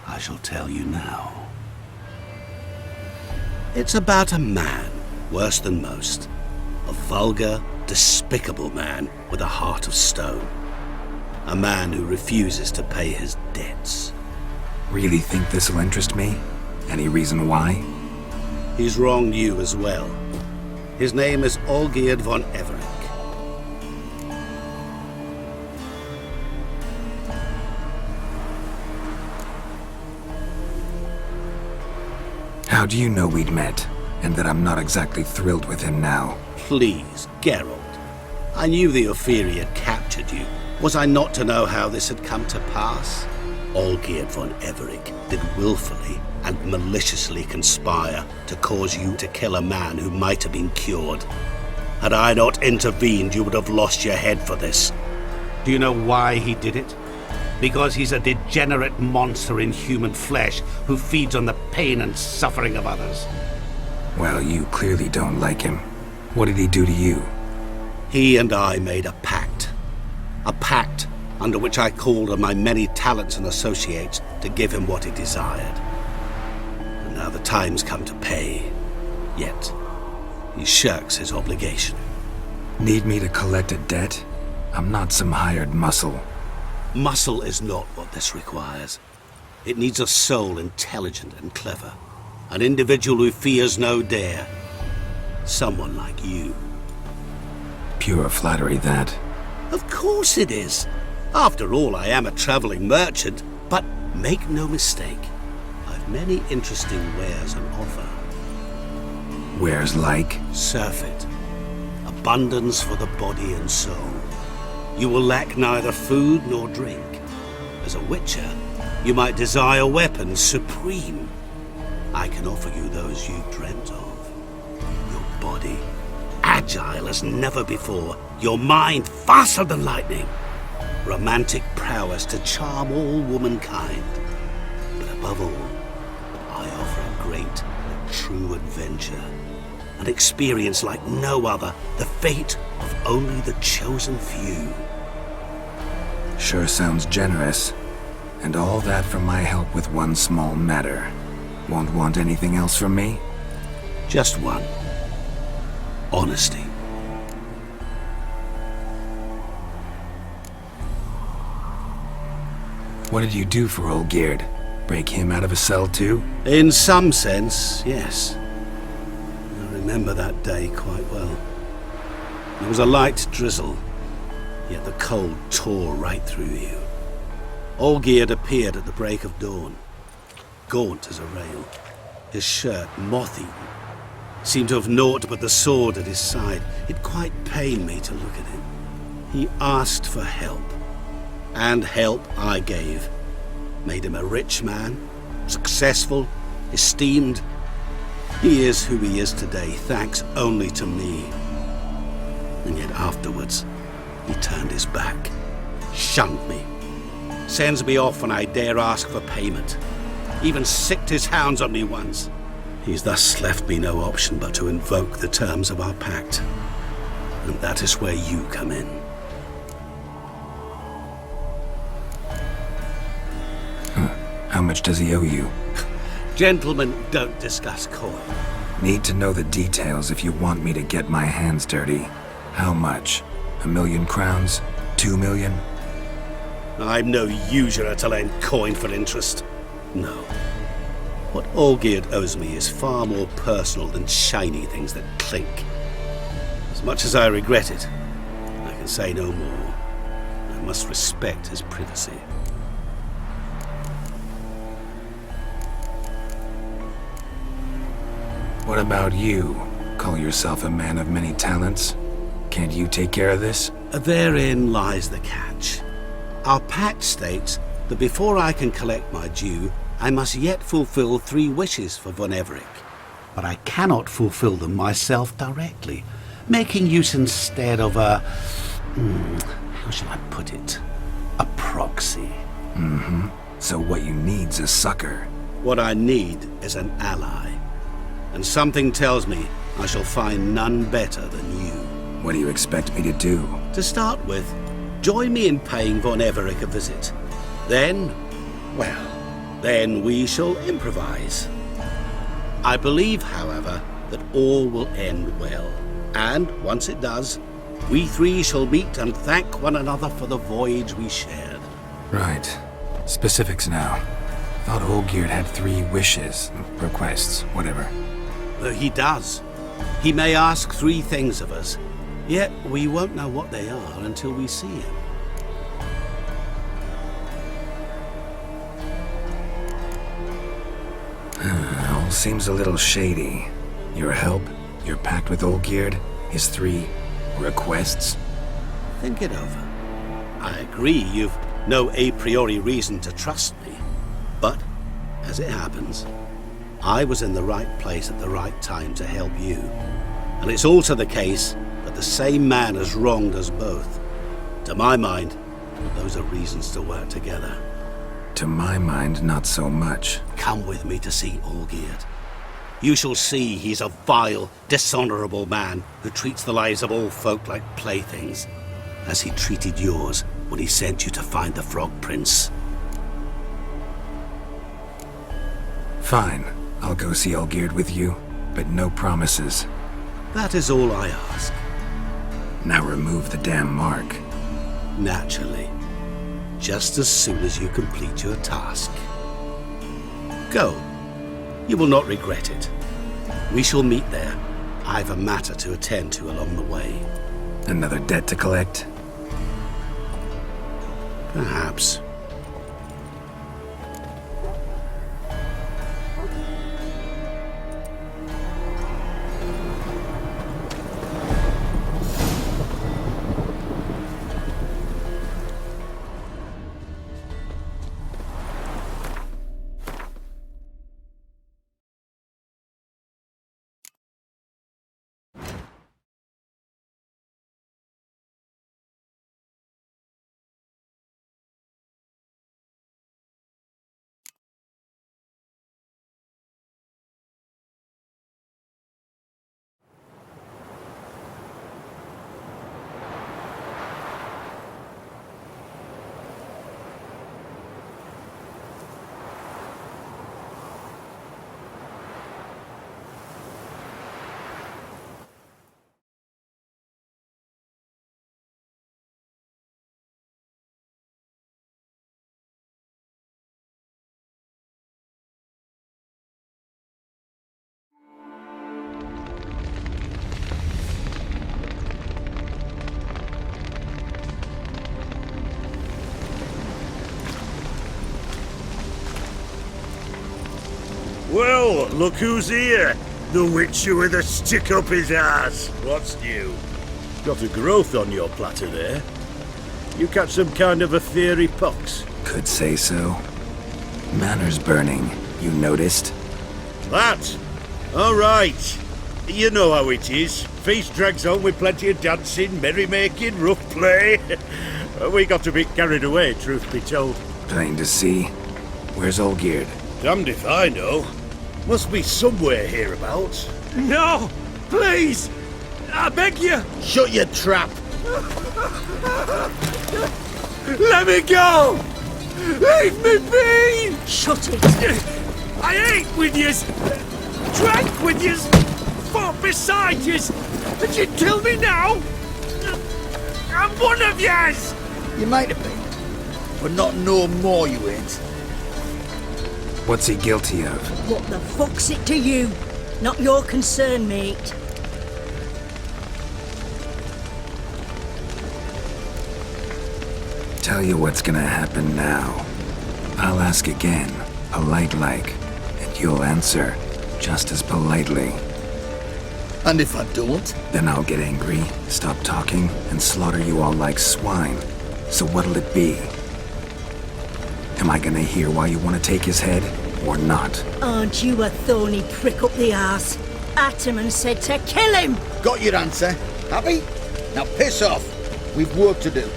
I shall tell you now. It's about a man, worse than most. A vulgar, despicable man with a heart of stone. A man who refuses to pay his debts. Really think this'll interest me? Any reason why? He's wronged you as well. His name is Olgierd von Everec. How do you know we'd met, and that I'm not exactly thrilled with him now? Please, Geralt. I knew the Ofieri had captured you. Was I not to know how this had come to pass? Olgierd von Everec did willfully and maliciously conspire to cause you to kill a man who might have been cured. Had I not intervened, you would have lost your head for this. Do you know why he did it? Because he's a degenerate monster in human flesh who feeds on the pain and suffering of others. Well, you clearly don't like him. What did he do to you? He and I made a pact. A pact under which I called on my many talents and associates to give him what he desired. And now the time's come to pay. Yet, he shirks his obligation. Need me to collect a debt? I'm not some hired muscle. Muscle is not what this requires. It needs a soul intelligent and clever. An individual who fears no dare. Someone like you. Pure flattery, that. Of course it is. After all, I am a traveling merchant. But make no mistake, I've many interesting wares on offer. Wares like? Surfeit. Abundance for the body and soul. You will lack neither food nor drink. As a witcher, you might desire weapons supreme. I can offer you those you dreamt of. Your body, agile as never before. Your mind, faster than lightning. romantic prowess to charm all womankind. But above all, I offer a great, true adventure. An experience like no other, the fate of only the chosen few. Sure sounds generous. And all that for my help with one small matter. Won't want anything else from me? Just one. Honesty. What did you do for Olgierd? Break him out of a cell too? In some sense, yes. I remember that day quite well. There was a light drizzle, yet the cold tore right through you. Olgierd appeared at the break of dawn, gaunt as a rail, his shirt moth-eaten. Seemed to have naught but the sword at his side. It quite pained me to look at him. He asked for help, and help I gave. Made him a rich man, successful, esteemed. He is who he is today, thanks only to me. And yet afterwards, he turned his back, shunned me, sends me off when I dare ask for payment, even sicked his hounds on me once. He's thus left me no option but to invoke the terms of our pact. And that is where you come in. How much does he owe you? Gentlemen don't discuss coin. Need to know the details if you want me to get my hands dirty. How much? 1,000,000 crowns? 2 million? I'm no usurer to lend coin for interest. No. What Olgierd owes me is far more personal than shiny things that clink. As much as I regret it, I can say no more. I must respect his privacy. What about you? Call yourself a man of many talents? Can't you take care of this? Therein lies the catch. Our pact states that before I can collect my due, I must yet fulfill 3 wishes for von Everec. But I cannot fulfill them myself directly, making use instead of a... how shall I put it? A proxy. Mm-hmm. So what you need's a sucker. What I need is an ally. And something tells me I shall find none better than you. What do you expect me to do? To start with, join me in paying von Everec a visit. Then, well, then we shall improvise. I believe, however, that all will end well. And once it does, we 3 shall meet and thank one another for the voyage we shared. Right. Specifics now. Thought Olgierd had 3 wishes, requests, whatever. He does. He may ask 3 things of us, yet we won't know what they are until we see him. All seems a little shady. Your help, your pact with Olgierd, his 3 requests. Think it over. I agree you've no a priori reason to trust me, but, as it happens, I was in the right place at the right time to help you. And it's also the case that the same man has wronged us both. To my mind, those are reasons to work together. To my mind, not so much. Come with me to see Olgierd. You shall see he's a vile, dishonorable man who treats the lives of all folk like playthings, as he treated yours when he sent you to find the Frog Prince. Fine. I'll go see Olgierd with you, but no promises. That is all I ask. Now remove the damn mark. Naturally. Just as soon as you complete your task. Go. You will not regret it. We shall meet there. I've a matter to attend to along the way. Another debt to collect? Perhaps. Well, look who's here. The witcher with a stick up his ass. What's new? Got a growth on your platter there. You catch some kind of Ofieri pox? Could say so. Manners burning, you noticed? That? All right. You know how it is. Feast drags on with plenty of dancing, merrymaking, rough play. We got a bit carried away, truth be told. Plain to see. Where's Olgierd? Damned if I know. Must be somewhere hereabouts. No! Please! I beg you! Shut your trap! Let me go! Leave me be! Shut it! I ate with yous! Drank with yous! Fought beside yous! And you kill me now? I'm one of yous! You might have been, but not no more you ain't. What's he guilty of? What the fuck's it to you? Not your concern, mate. Tell you what's gonna happen now. I'll ask again, polite like, and you'll answer just as politely. And if I don't? Then I'll get angry, stop talking, and slaughter you all like swine. So what'll it be? Am I gonna hear why you want to take his head, or not? Aren't you a thorny prick up the arse? Ataman said to kill him! Got your answer. Happy? Now piss off. We've work to do.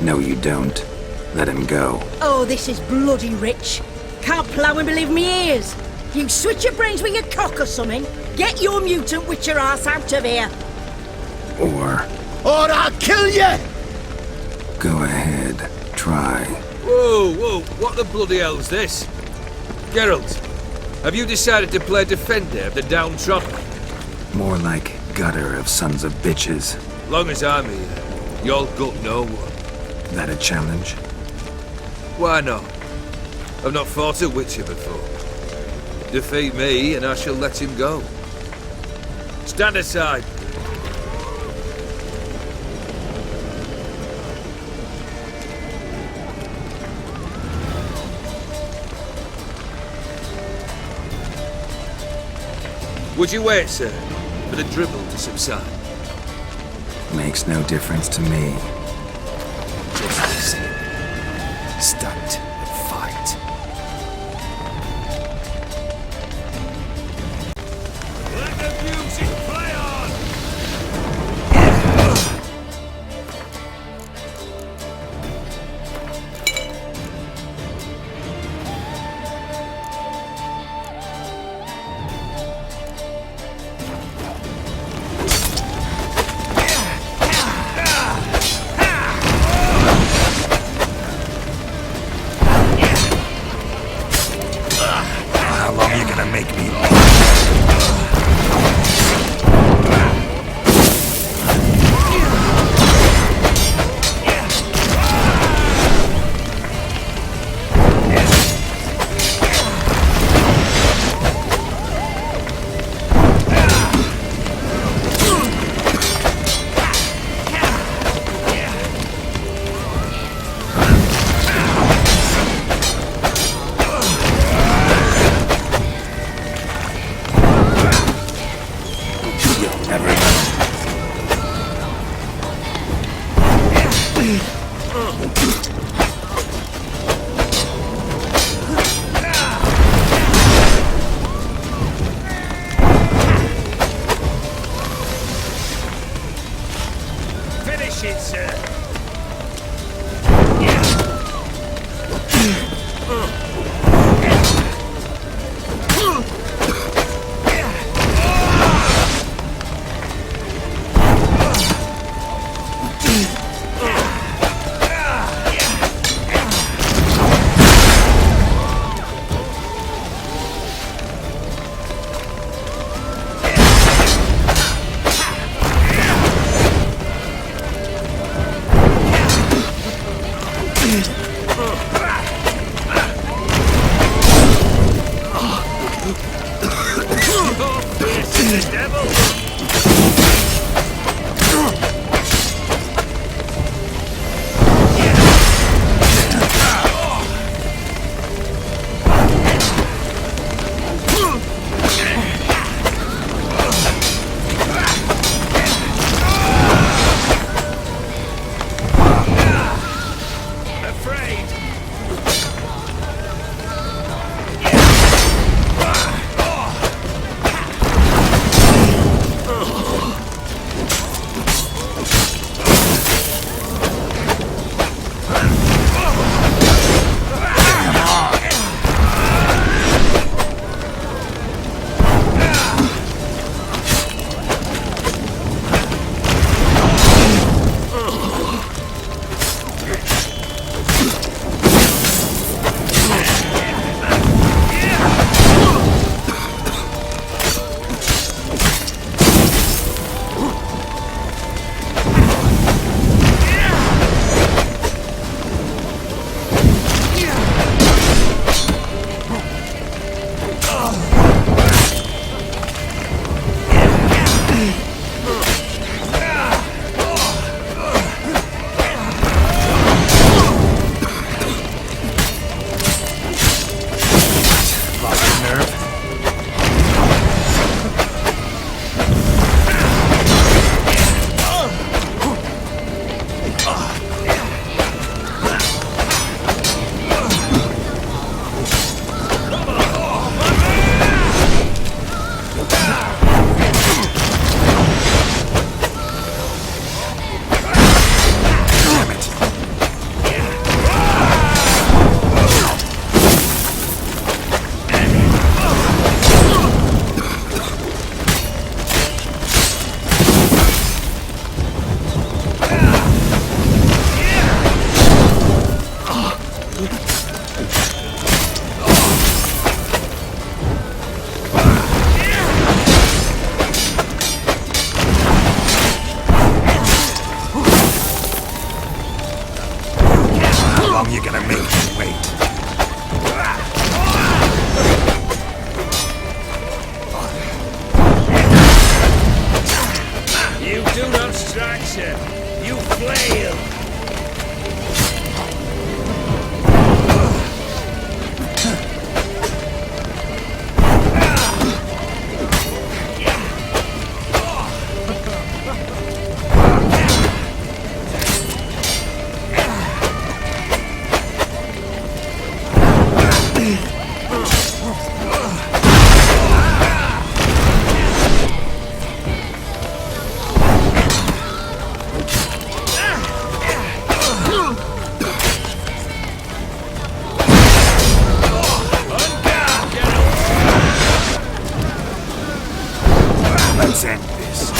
No, you don't. Let him go. Oh, this is bloody rich. Can't plough and believe me ears. You switch your brains with your cock or something. Get your mutant witcher ass out of here. Or I'll kill you! go ahead, try. Whoa, what the bloody hell's this? Geralt, have you decided to play defender of the downtrodden? More like gutter of sons of bitches. Long as I'm here, you'll gut no one. That a challenge? Why not? I've not fought a witcher before. Defeat me and I shall let him go. Stand aside. Would you wait, sir, for the dribble to subside? Makes no difference to me. Just listen. Stunt and fight. Let the music play on! How long are you gonna make me? You're gonna make me wait. You do not strike, sir. You flail. Let's end this.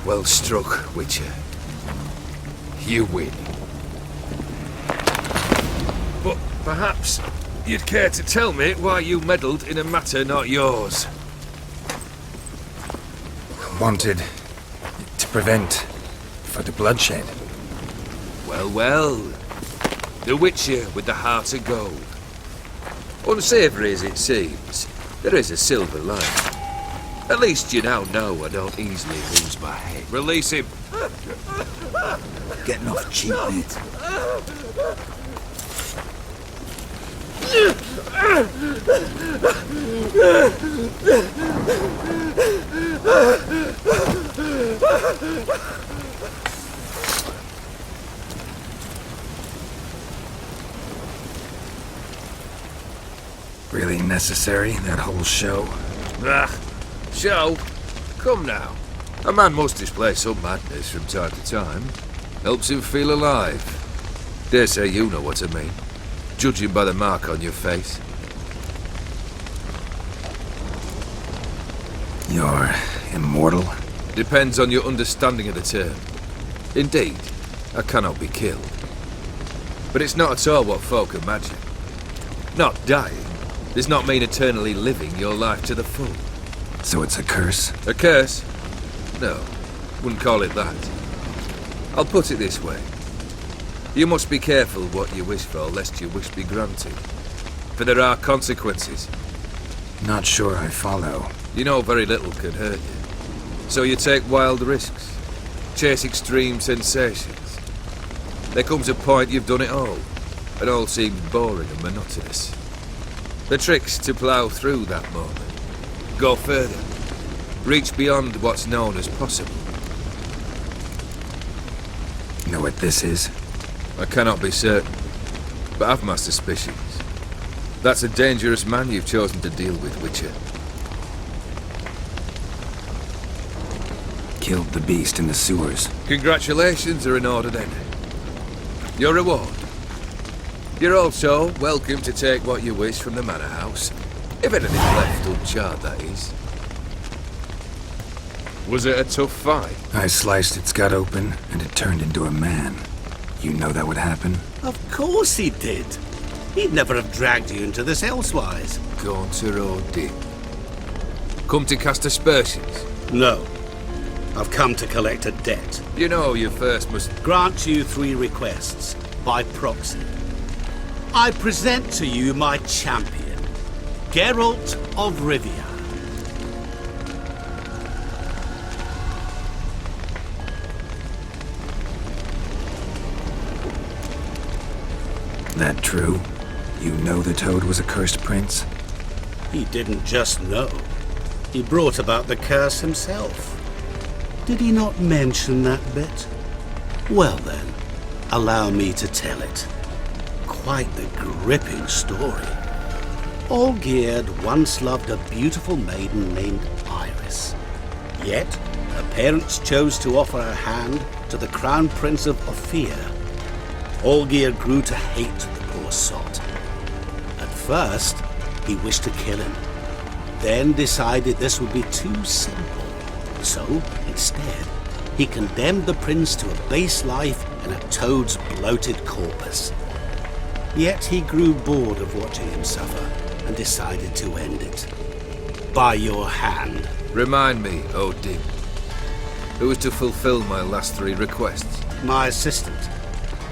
Well struck, Witcher. You win. But perhaps you'd care to tell me why you meddled in a matter not yours. Wanted to prevent further bloodshed. Well, well. The Witcher with the heart of gold. Unsavoury as it seems, there is a silver lining. At least you now know I don't easily lose my head. Release him. Getting off cheap, mate. Really necessary, that whole show? Ah, show? Come now. A man must display some madness from time to time. Helps him feel alive. Dare say you know what I mean, judging by the mark on your face. You're immortal? Depends on your understanding of the term. Indeed, I cannot be killed. But it's not at all what folk imagine. Not dying does not mean eternally living your life to the full. So it's a curse? A curse? No, wouldn't call it that. I'll put it this way. You must be careful what you wish for, lest your wish be granted. For there are consequences. Not sure I follow. You know very little can hurt you. So you take wild risks. Chase extreme sensations. There comes a point you've done it all. It all seems boring and monotonous. The trick's to plough through that moment. Go further. Reach beyond what's known as possible. Know what this is? I cannot be certain, but I've my suspicions. That's a dangerous man you've chosen to deal with, Witcher. Killed the beast in the sewers. Congratulations are in order then. Your reward. You're also welcome to take what you wish from the manor house. If anything's left uncharred, that is. Was it a tough fight? I sliced its gut open, and it turned into a man. You know that would happen? Of course he did. He'd never have dragged you into this elsewise. Gaunter or did? Come to cast aspersions? No. I've come to collect a debt. You know you first must grant you 3 requests, by proxy. I present to you my champion, Geralt of Rivia. That true? You know the Toad was a cursed prince? He didn't just know. He brought about the curse himself. Did he not mention that bit? Well then, allow me to tell it. Quite the gripping story. Olgierd once loved a beautiful maiden named Iris. Yet, her parents chose to offer her hand to the Crown Prince of Ofieri. Olgierd grew to hate the poor sot. At first, he wished to kill him, then decided this would be too simple. So, instead, he condemned the prince to a base life in a toad's bloated corpus. Yet he grew bored of watching him suffer and decided to end it. By your hand. Remind me, Odin, who is to fulfill my last 3 requests? My assistant,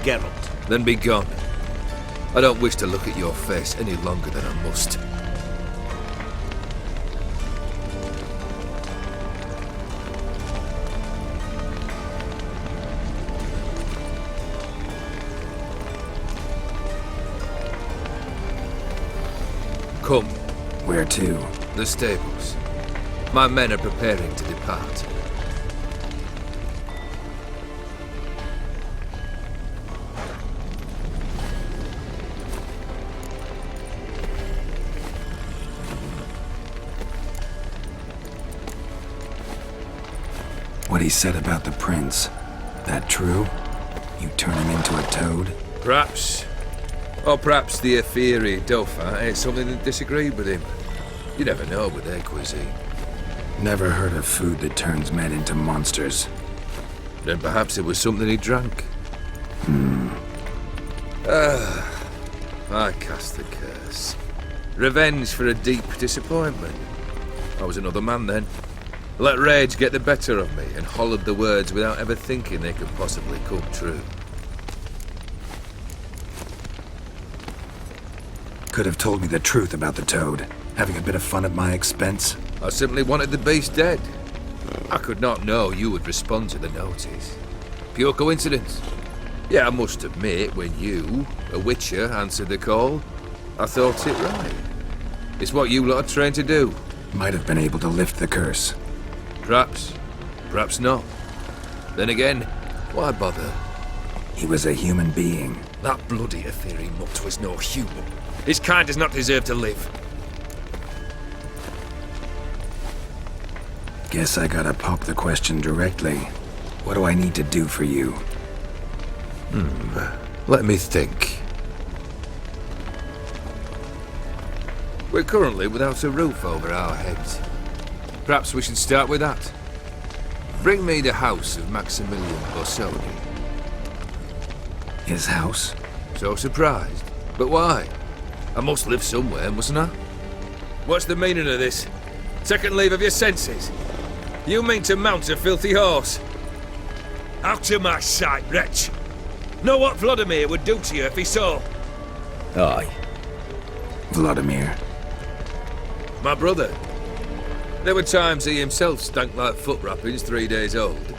Geralt. Then be gone. I don't wish to look at your face any longer than I must. Come. Where to? The stables. My men are preparing to depart. What he said about the prince, that true? You turn him into a toad? Perhaps. Or perhaps the Ofieri Dauphin ate something that disagreed with him. You never know with their cuisine. Never heard of food that turns men into monsters. Then perhaps it was something he drank. I cast the curse. Revenge for a deep disappointment. I was another man then. Let rage get the better of me and hollered the words without ever thinking they could possibly come true. Could have told me the truth about the Toad, having a bit of fun at my expense. I simply wanted the beast dead. I could not know you would respond to the notice. Pure coincidence. Yeah, I must admit, when you, a Witcher, answered the call, I thought it right. It's what you lot are trained to do. Might have been able to lift the curse. Perhaps. Perhaps not. Then again, why bother? He was a human being. That bloody Ofieri mutt was no human. His kind does not deserve to live. Guess I gotta pop the question directly. What do I need to do for you? Let me think. We're currently without a roof over our heads. Perhaps we should start with that. Bring me the house of Maximilian Borsodi. His house? So surprised. But why? I must live somewhere, mustn't I? What's the meaning of this? Second leave of your senses? You mean to mount a filthy horse? Out of my sight, wretch! Know what Vladimir would do to you if he saw? Aye. Vladimir. My brother. There were times he himself stank like foot wrappings 3 days old,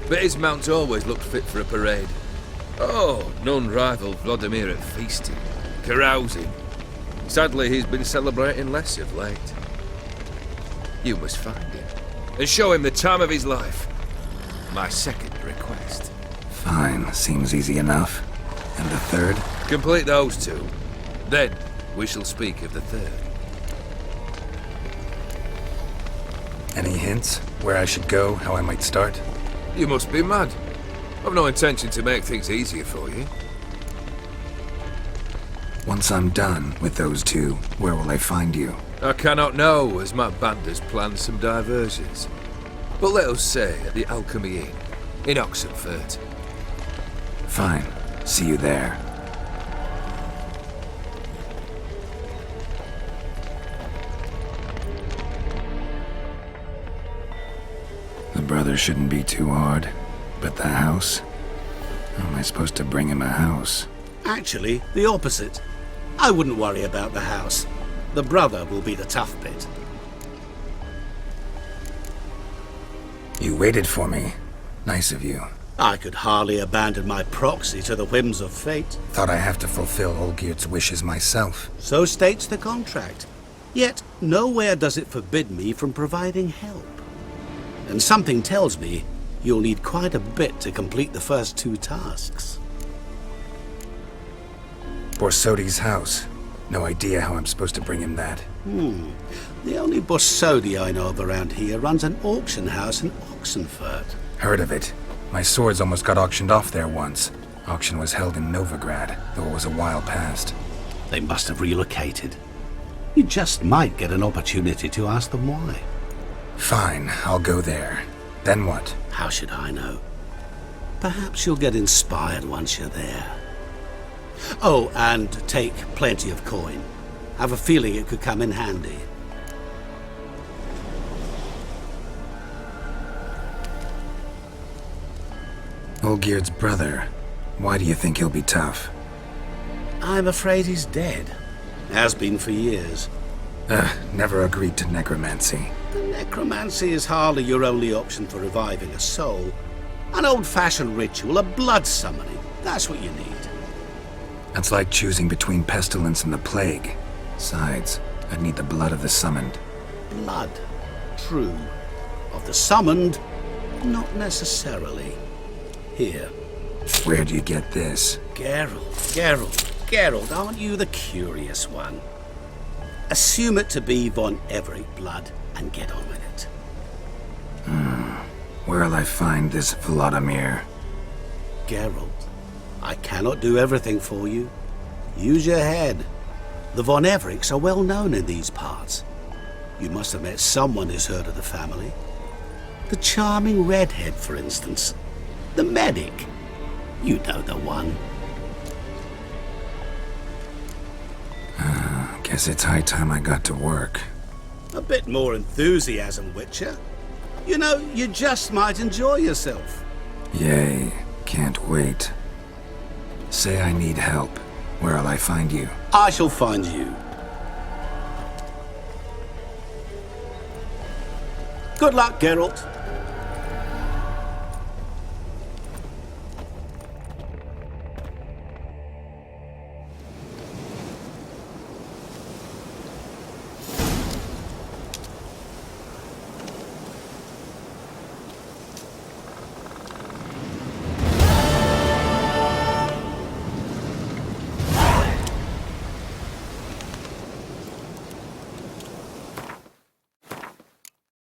but his mount always looked fit for a parade. Oh, none rival Vladimir at feasting, carousing. Sadly, he's been celebrating less of late. You must find him, and show him the time of his life. My second request. Fine, seems easy enough. And the third? Complete those two. Then, we shall speak of the third. Any hints? Where I should go, how I might start? You must be mad. I've no intention to make things easier for you. Once I'm done with those two, where will I find you? I cannot know, as my band has planned some diversions. But let us say at the Alchemy Inn, in Oxenfurt. Fine. See you there. The brother shouldn't be too hard. But the house? How am I supposed to bring him a house? Actually, the opposite. I wouldn't worry about the house. The brother will be the tough bit. You waited for me. Nice of you. I could hardly abandon my proxy to the whims of fate. Thought I have to fulfill Olgierd's wishes myself. So states the contract. Yet, nowhere does it forbid me from providing help. And something tells me you'll need quite a bit to complete the first two tasks. Borsodi's house. No idea how I'm supposed to bring him that. The only Borsodi I know of around here runs an auction house in Oxenfurt. Heard of it. My swords almost got auctioned off there once. Auction was held in Novigrad, though it was a while past. They must have relocated. You just might get an opportunity to ask them why. Fine, I'll go there. Then what? How should I know? Perhaps you'll get inspired once you're there. Oh, and take plenty of coin. Have a feeling it could come in handy. Olgierd's brother. Why do you think he'll be tough? I'm afraid he's dead. Has been for years. Never agreed to necromancy. The necromancy is hardly your only option for reviving a soul. An old-fashioned ritual, a blood summoning. That's what you need. That's like choosing between pestilence and the plague. Besides, I'd need the blood of the summoned. Blood. True. Of the summoned, not necessarily. Here. Where do you get this? Geralt, aren't you the curious one? Assume it to be von Everett blood and get on with it. Where'll I find this Vladimir? Geralt, I cannot do everything for you. Use your head. The von Evericks are well known in these parts. You must have met someone who's heard of the family. The charming redhead, for instance. The medic. You know the one. Guess it's high time I got to work. A bit more enthusiasm, Witcher. You know, you just might enjoy yourself. Yay. Can't wait. Say I need help. Where'll I find you? I shall find you. Good luck, Geralt.